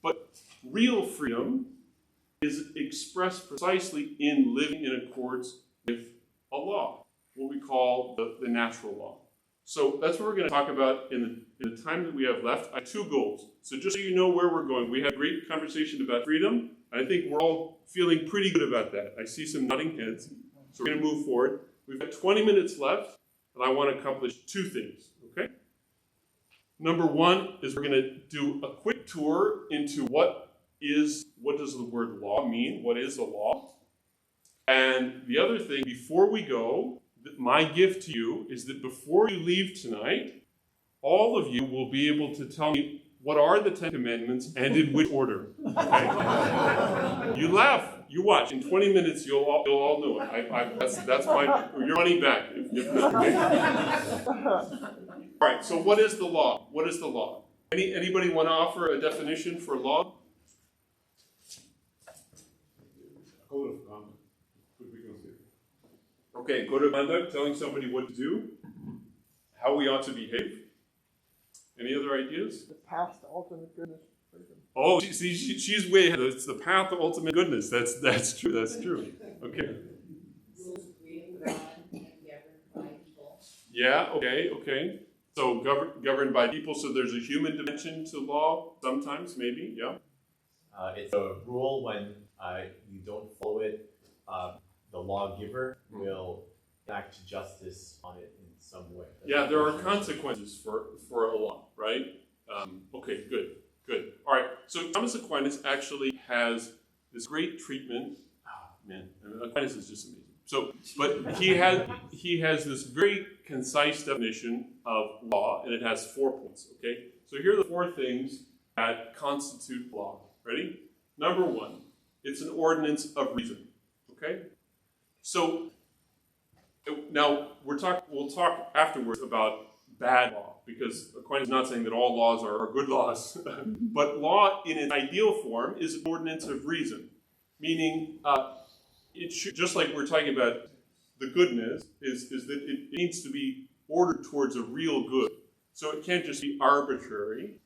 Speaker 1: But real freedom is expressed precisely in living in accordance with a law, what we call the natural law. So that's what we're going to talk about in the time that we have left. I have two goals. So just so you know where we're going, we had a great conversation about freedom. I think we're all feeling pretty good about that. I see some nodding heads. So we're going to move forward. We've got 20 minutes left, and I want to accomplish two things, okay? Number one is we're going to do a quick tour into what does the word law mean? What is a law? And the other thing, before we go, my gift to you is that before you leave tonight, all of you will be able to tell me what are the 10 Commandments and in which order. Okay? You laugh, you watch. In 20 minutes, you'll all know it. That's your money back. All right. So what is the law? What is the law? Anybody want to offer a definition for law?
Speaker 4: Code of conduct could be considered.
Speaker 1: Okay, code of conduct, telling somebody what to do, how we ought to behave. Any other ideas?
Speaker 2: The path to ultimate goodness.
Speaker 1: Oh, see, she's way ahead. It's the path to ultimate goodness. That's true. That's true. Okay.
Speaker 5: Rules agreed with God and governed by people.
Speaker 1: Yeah. Okay. So governed by people. So there's a human dimension to law. Sometimes, maybe. Yeah.
Speaker 11: It's a rule when you don't follow it, the lawgiver will enact justice on it in some way.
Speaker 1: Yeah. There are consequences for a law, right? Okay. Good. All right. So Thomas Aquinas actually has this great treatment. Man, Aquinas is just amazing. So, but he has this very concise definition of law, and it has 4 points. Okay. So here are the 4 things that constitute law. Ready? Number 1, it's an ordinance of reason. Okay. So now we'll talk afterwards about bad law, because Aquinas is not saying that all laws are good laws, but law in its ideal form is an ordinance of reason, meaning it should, just like we're talking about the goodness, is that it needs to be ordered towards a real good. So it can't just be arbitrary,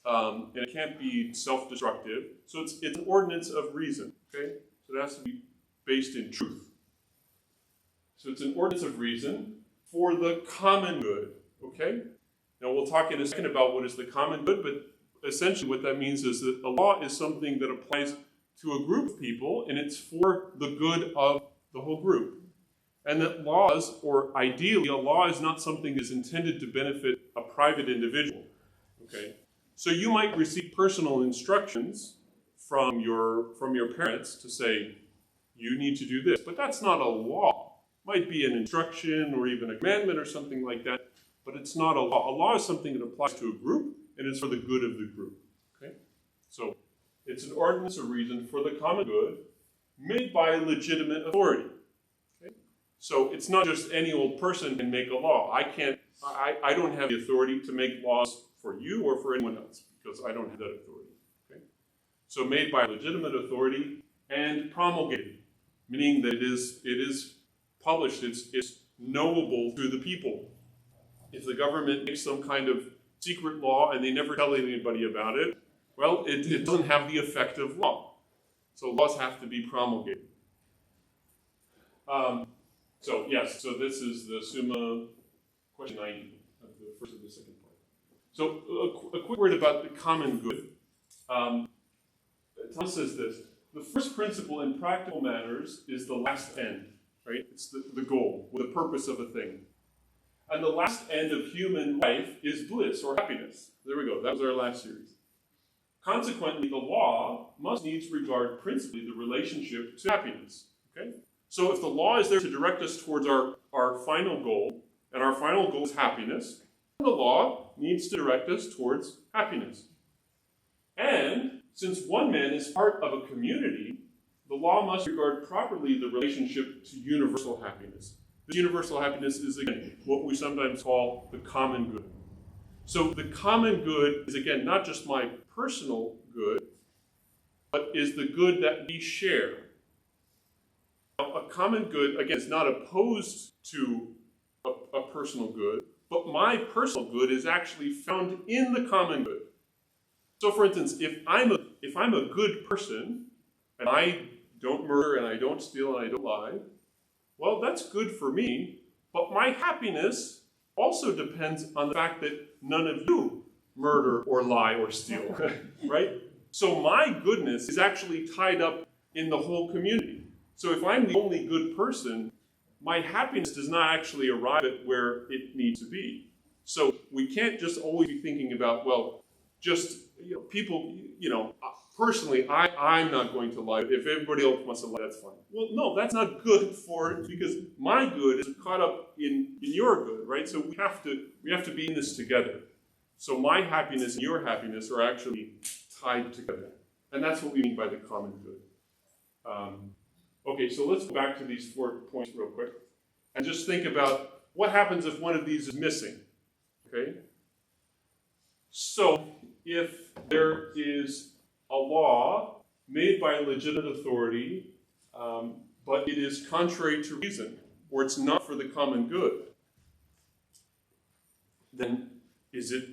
Speaker 1: and it can't be self-destructive. So it's an ordinance of reason. Okay, so it has to be based in truth. So it's an ordinance of reason for the common good. Okay? Now we'll talk in a second about what is the common good, but essentially what that means is that a law is something that applies to a group of people, and it's for the good of the whole group. And that laws, or ideally, a law is not something that's intended to benefit a private individual. Okay? So you might receive personal instructions from your parents to say, you need to do this, but that's not a law. It might be an instruction or even a commandment or something like that. But it's not a law. A law is something that applies to a group, and it's for the good of the group. Okay? So it's an ordinance of reason for the common good made by legitimate authority. Okay? So it's not just any old person can make a law. I don't have the authority to make laws for you or for anyone else, because I don't have that authority. Okay? So made by legitimate authority and promulgated, meaning that it is published, it's knowable through the people. If the government makes some kind of secret law and they never tell anybody about it, well, it doesn't have the effect of law. So laws have to be promulgated. So this is the Summa question 90 of the first and the second part. So a quick word about the common good. Thomas says this: the first principle in practical matters is the last end, right? It's the goal, or the purpose of a thing. And the last end of human life is bliss or happiness. There we go. That was our last series. Consequently, the law must needs regard principally the relationship to happiness. Okay? So if the law is there to direct us towards our final goal, and our final goal is happiness, the law needs to direct us towards happiness. And since one man is part of a community, the law must regard properly the relationship to universal happiness. This universal happiness is, again, what we sometimes call the common good. So the common good is, again, not just my personal good, but is the good that we share. Now, a common good, again, is not opposed to a personal good, but my personal good is actually found in the common good. So, for instance, if I'm a good person, and I don't murder, and I don't steal, and I don't lie, well, that's good for me, but my happiness also depends on the fact that none of you murder or lie or steal, right? So my goodness is actually tied up in the whole community. So if I'm the only good person, my happiness does not actually arrive at where it needs to be. So we can't just always be thinking about, well, just, people, personally, I'm not going to lie. If everybody else wants to lie, that's fine. Well, no, that's not good for it, because my good is caught up in your good, right? So we have to be in this together. So my happiness and your happiness are actually tied together. And that's what we mean by the common good. Okay, so let's go back to these 4 points real quick and just think about what happens if one of these is missing. Okay? So if there is a law made by a legitimate authority, but it is contrary to reason, or it's not for the common good, then is it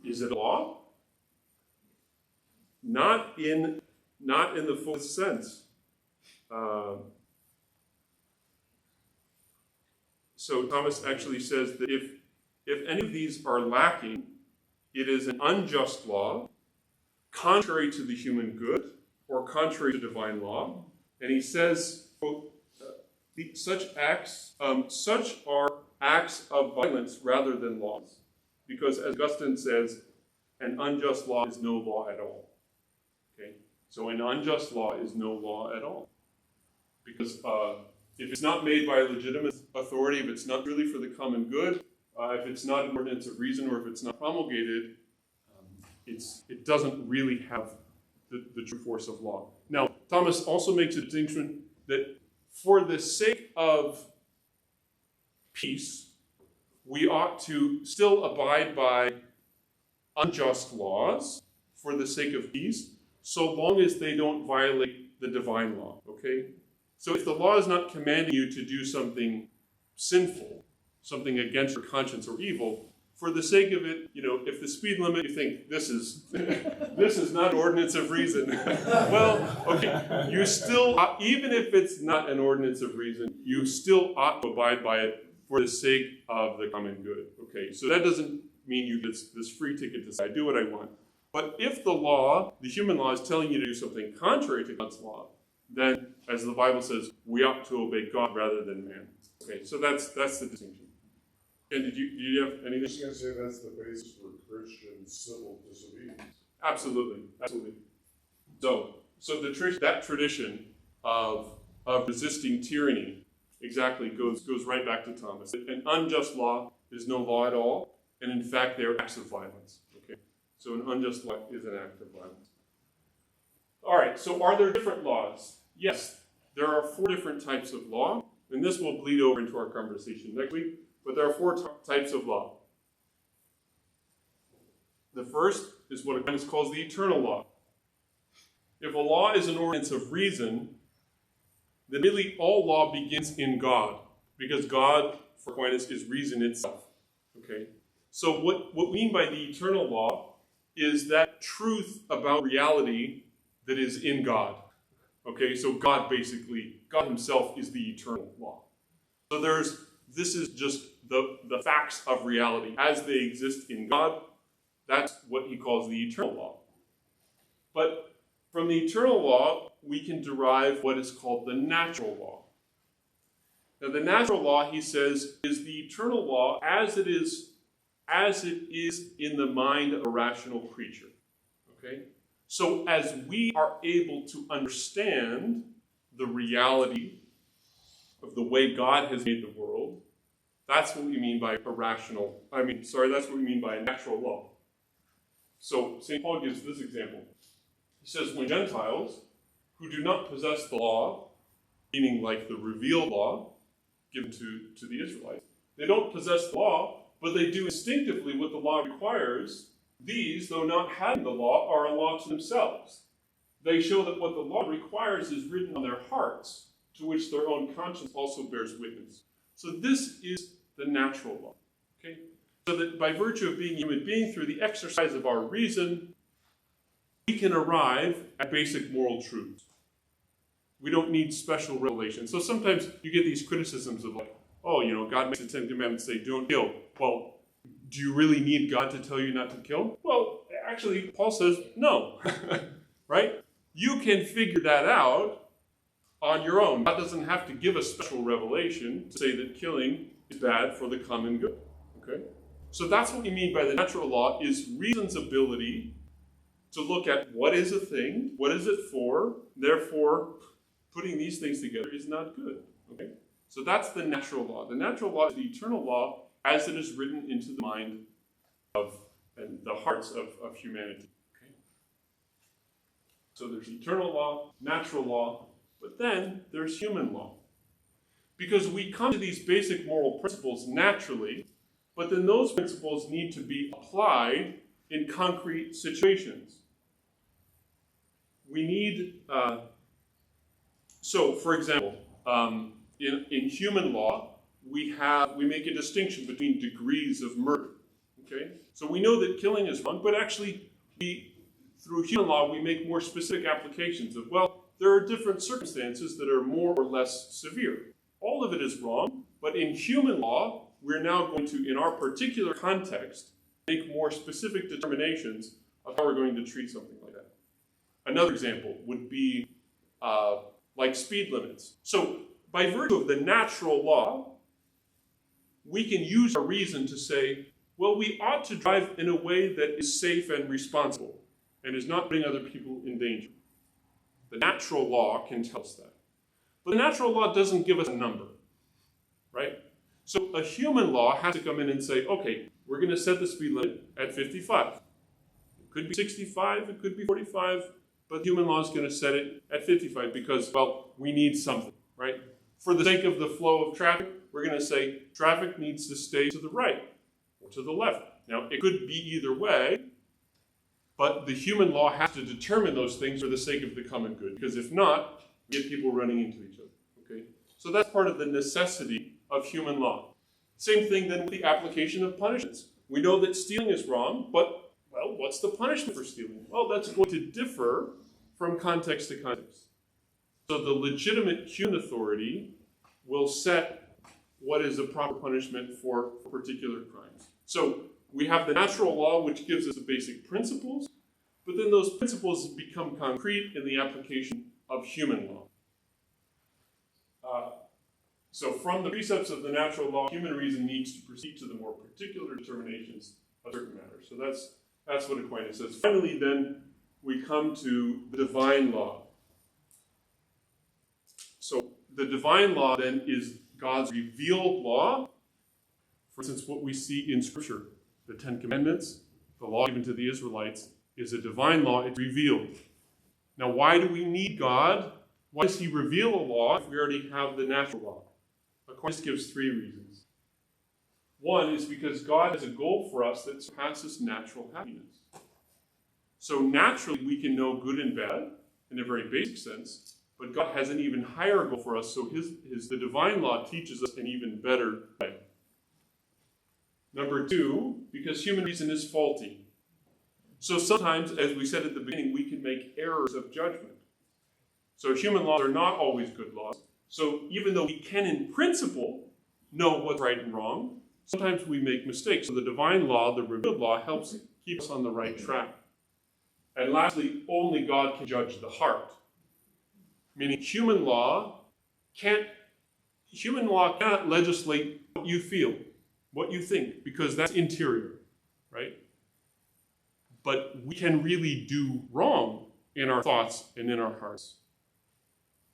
Speaker 1: a law? Not in the full sense. So Thomas actually says that if any of these are lacking, it is an unjust law, contrary to the human good, or contrary to divine law. And he says, quote, such are acts of violence rather than laws. Because as Augustine says, an unjust law is no law at all. Okay? So an unjust law is no law at all. Because if it's not made by a legitimate authority, if it's not really for the common good, if it's not an ordinance of reason, or if it's not promulgated, it doesn't really have the true force of law. Now, Thomas also makes a distinction that for the sake of peace, we ought to still abide by unjust laws for the sake of peace, so long as they don't violate the divine law, okay? So if the law is not commanding you to do something sinful, something against your conscience or evil, for the sake of it, if the speed limit, you think, this is not an ordinance of reason. Well, okay, you still, even if it's not an ordinance of reason, you still ought to abide by it for the sake of the common good. Okay, so that doesn't mean you get this free ticket to say, I do what I want. But if the law, the human law, is telling you to do something contrary to God's law, then, as the Bible says, we ought to obey God rather than man. Okay, so that's the distinction. And did you have anything?
Speaker 10: I was going to say that's the basis for Christian civil disobedience.
Speaker 1: Absolutely. So that tradition of resisting tyranny exactly goes right back to Thomas. An unjust law is no law at all, and in fact they are acts of violence. Okay, so an unjust law is an act of violence. All right. So are there different laws? Yes, there are 4 different types of law, and this will bleed over into our conversation next week. But there are 4 types of law. The first is what Aquinas calls the eternal law. If a law is an ordinance of reason, then really all law begins in God, because God, for Aquinas, is reason itself. Okay? So what we mean by the eternal law is that truth about reality that is in God. Okay? So God himself is the eternal law. So this is just the facts of reality as they exist in God. That's what he calls the eternal law. But from the eternal law, we can derive what is called the natural law. Now, the natural law, he says, is the eternal law as it is in the mind of a rational creature. Okay? So as we are able to understand the reality of the way God has made the world, that's what we mean by that's what we mean by a natural law. So St. Paul gives this example. He says, when Gentiles who do not possess the law, meaning like the revealed law given to the Israelites, they don't possess the law, but they do instinctively what the law requires. These, though not having the law, are a law to themselves. They show that what the law requires is written on their hearts, to which their own conscience also bears witness. So this is the natural law. Okay? So that by virtue of being a human being, through the exercise of our reason, we can arrive at basic moral truths. We don't need special revelation. So sometimes you get these criticisms of like, God makes the 10 Commandments say don't kill. Well, do you really need God to tell you not to kill? Well, actually, Paul says no. Right? You can figure that out on your own. God doesn't have to give a special revelation to say that killing is bad for the common good. Okay? So that's what we mean by the natural law, is reason's ability to look at what is a thing, what is it for, therefore putting these things together is not good. Okay? So that's the natural law. The natural law is the eternal law as it is written into the mind of and the hearts of humanity. Okay? So there's eternal law, natural law, but then there's human law. Because we come to these basic moral principles naturally, but then those principles need to be applied in concrete situations. We need, so for example, in human law, we make a distinction between degrees of murder. Okay? So we know that killing is wrong, but actually, through human law, we make more specific applications of, well, there are different circumstances that are more or less severe. All of it is wrong, but in human law, we're now going to, in our particular context, make more specific determinations of how we're going to treat something like that. Another example would be like speed limits. So, by virtue of the natural law, we can use our reason to say, well, we ought to drive in a way that is safe and responsible and is not putting other people in danger. The natural law can tell us that. But the natural law doesn't give us a number, right? So a human law has to come in and say, okay, we're going to set the speed limit at 55. It could be 65, it could be 45, but human law is going to set it at 55 because, well, we need something, right? For the sake of the flow of traffic, we're going to say traffic needs to stay to the right or to the left. Now, it could be either way, but the human law has to determine those things for the sake of the common good, because if not, we get people running into each other, okay? So that's part of the necessity of human law. Same thing then with the application of punishments. We know that stealing is wrong, but, well, what's the punishment for stealing? Well, that's going to differ from context to context. So the legitimate human authority will set what is a proper punishment for particular crimes. So we have the natural law, which gives us the basic principles, but then those principles become concrete in the application of human law. So from the precepts of the natural law, human reason needs to proceed to the more particular determinations of certain matters. So that's what Aquinas says. Finally, then, we come to the divine law. So the divine law, then, is God's revealed law. For instance, what we see in Scripture, the Ten Commandments, the law given to the Israelites, is a divine law. It's revealed. Now, why do we need God? Why does he reveal a law if we already have the natural law? Aquinas gives 3 reasons. One is because God has a goal for us that surpasses natural happiness. So naturally, we can know good and bad in a very basic sense, but God has an even higher goal for us, so the divine law teaches us an even better way. Number 2, because human reason is faulty. So sometimes, as we said at the beginning, we can make errors of judgment. So human laws are not always good laws. So even though we can, in principle, know what's right and wrong, sometimes we make mistakes. So the divine law, the revealed law, helps keep us on the right track. And lastly, only God can judge the heart. Meaning human law cannot legislate what you feel, what you think, because that's interior, right? But we can really do wrong in our thoughts and in our hearts.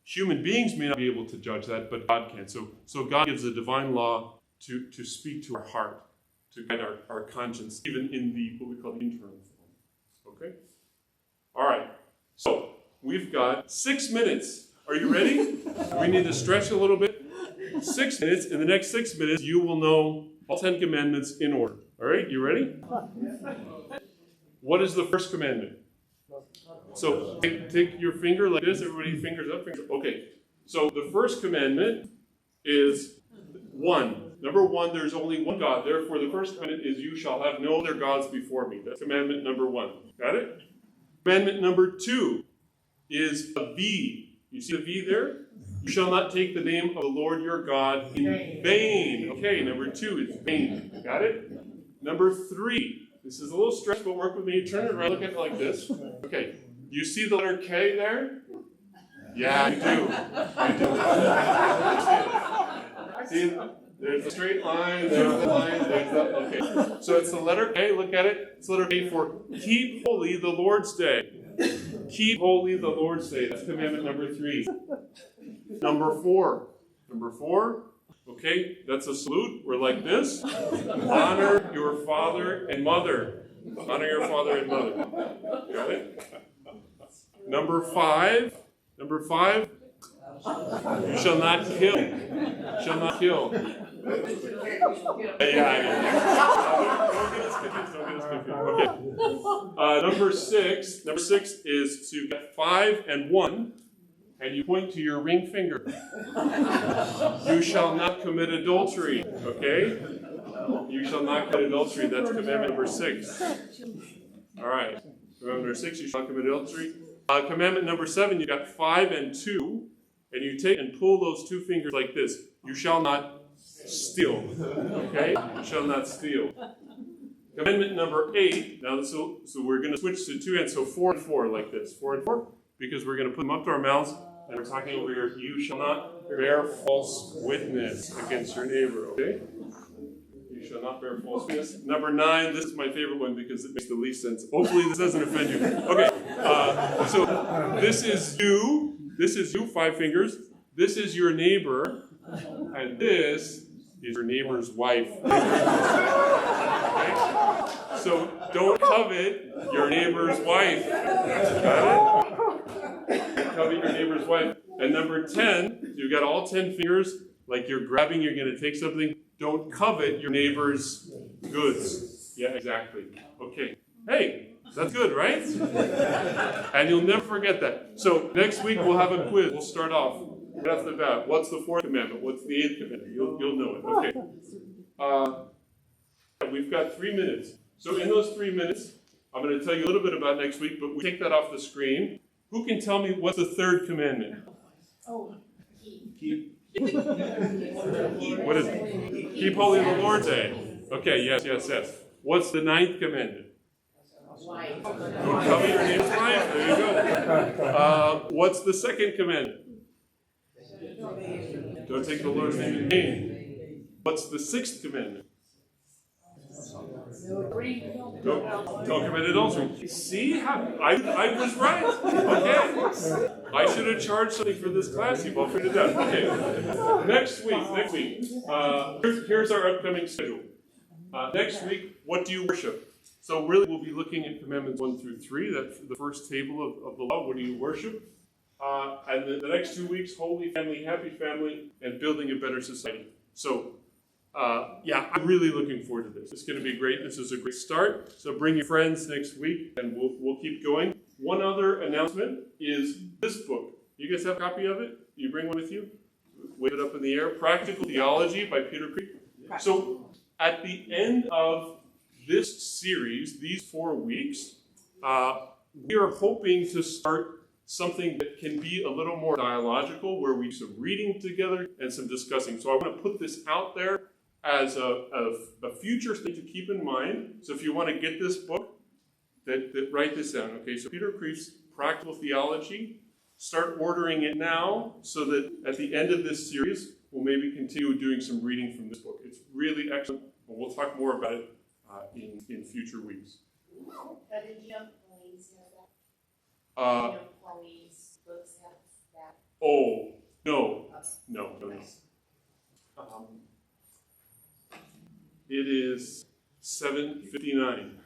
Speaker 1: Human beings may not be able to judge that, but God can. So God gives the divine law to speak to our heart, to guide our conscience, even in what we call the internal form. Okay? All right. So we've got 6 minutes. Are you ready? We need to stretch a little bit. 6 minutes. In the next 6 minutes, you will know all 10 commandments in order. All right? You ready? What is the first commandment? So take your finger like this. Everybody, fingers up. Fingers up. Okay. So the first commandment is 1. Number 1, there's only one God. Therefore, the first commandment is you shall have no other gods before me. That's commandment number 1. Got it? Commandment number 2 is a V. You see the V there? You shall not take the name of the Lord your God in vain. Okay, number 2 is vain. Got it? Number 3. This is a little stretch, but work with me. Turn it around, look at it like this. Okay. You see the letter K there? Yeah, I do. I do. See, There's a straight line, there's the line, there's the, okay. So it's the letter A, look at it. It's the letter A for keep holy the Lord's Day. Keep holy the Lord's Day. That's commandment number 3. Number 4. Number 4, okay, that's a salute. We're like this. Honor your father and mother. Honor your father and mother. Got it? Number 5. Number 5. You shall not kill. Shall not kill. Yeah, don't get us confused. Don't get us confused. Okay. Number 6. Number 6 is to get 5 and 1, and you point to your ring finger. You shall not commit adultery. Okay? You shall not commit adultery. That's commandment number 6. All right. Commandment number 6. You shall not commit adultery. Commandment number 7. You got 5 and 2. And you take and pull those 2 fingers like this. You shall not steal. Okay? You shall not steal. Commandment number 8. Now, so we're going to switch to 2 hands. So 4 and 4 like this. 4 and 4. Because we're going to put them up to our mouths. And we're talking over here. You shall not bear false witness against your neighbor. Okay? You shall not bear false witness. Number 9. This is my favorite one because it makes the least sense. Hopefully this doesn't offend you. Okay. So this is you. This is you, 5 fingers. This is your neighbor. And this is your neighbor's wife. Okay? So don't covet your neighbor's wife. Got it? Don't covet your neighbor's wife. And number 10, you've got all 10 fingers, like you're grabbing, you're going to take something. Don't covet your neighbor's goods. Yeah, exactly. Okay. Hey. That's good, right? And you'll never forget that. So next week we'll have a quiz. We'll start off right off the bat. What's the 4th commandment? What's the 8th commandment? You'll know it. Okay. We've got 3 minutes. So in those 3 minutes, I'm going to tell you a little bit about next week, but we take that off the screen. Who can tell me what's the 3rd commandment?
Speaker 5: Oh,
Speaker 6: Keep.
Speaker 1: What is it? Keep holy the Lord's Day. Okay, yes. What's the 9th commandment?
Speaker 5: wife.
Speaker 1: Don't covet your neighbor's wife. There you go. What's the 2nd commandment? Don't take the Lord's name in vain. What's the 6th commandment? Don't commit adultery. See how I was right. Okay. I should have charged something for this class. You've all figured it out. Okay. Next week. Here's our upcoming schedule. Next week, what do you worship? So really, we'll be looking at commandments 1 through 3. That's the first table of the law. What do you worship? And then the next 2 weeks, holy family, happy family, and building a better society. So, I'm really looking forward to this. It's going to be great. This is a great start. So bring your friends next week, and we'll keep going. One other announcement is this book. You guys have a copy of it? You bring one with you? Wave it up in the air. Practical Theology by Peter Creek. So at the end of this series, these 4 weeks, we are hoping to start something that can be a little more dialogical, where we do some reading together and some discussing. So I want to put this out there as a future thing to keep in mind. So if you want to get this book, that write this down. Okay, so Peter Kreeft's Practical Theology. Start ordering it now so that at the end of this series, we'll maybe continue doing some reading from this book. It's really excellent, and we'll talk more about it in future weeks.
Speaker 5: But did you employees know that? Employees books have that?
Speaker 1: Oh, no. It is 7:59.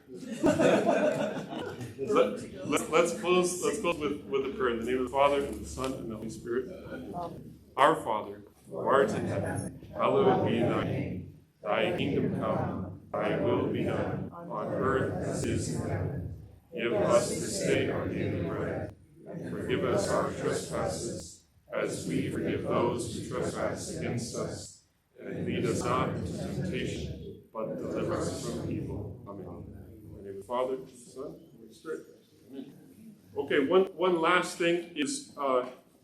Speaker 1: Let's close with a prayer. In the name of the Father, and the Son, and the Holy Spirit. Our Father, who art in heaven, hallowed be thy name. Thy kingdom come, thy will be done, on earth as it is in heaven. Give us this day our daily bread, and forgive us our trespasses, as we forgive those who trespass against us. And lead us not into temptation, but deliver us from evil. Amen. In the name of the Father, the Son, and the Holy Spirit. Amen. Okay, one last thing is,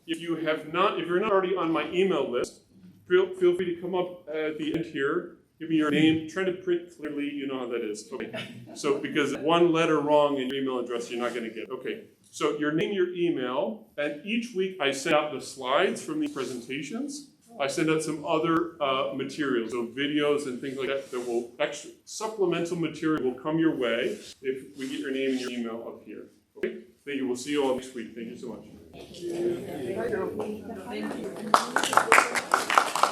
Speaker 1: if you're not already on my email list, feel free to come up at the end here. Give me your name. Try to print clearly. You know how that is. Okay. So because one letter wrong in your email address, you're not going to get it. Okay. So your name, your email, and each week I send out the slides from these presentations. I send out some other materials, so videos and things like that, that will extra supplemental material will come your way if we get your name and your email up here. Okay? Thank you. We'll see you all next week. Thank you so much.
Speaker 2: Thank you.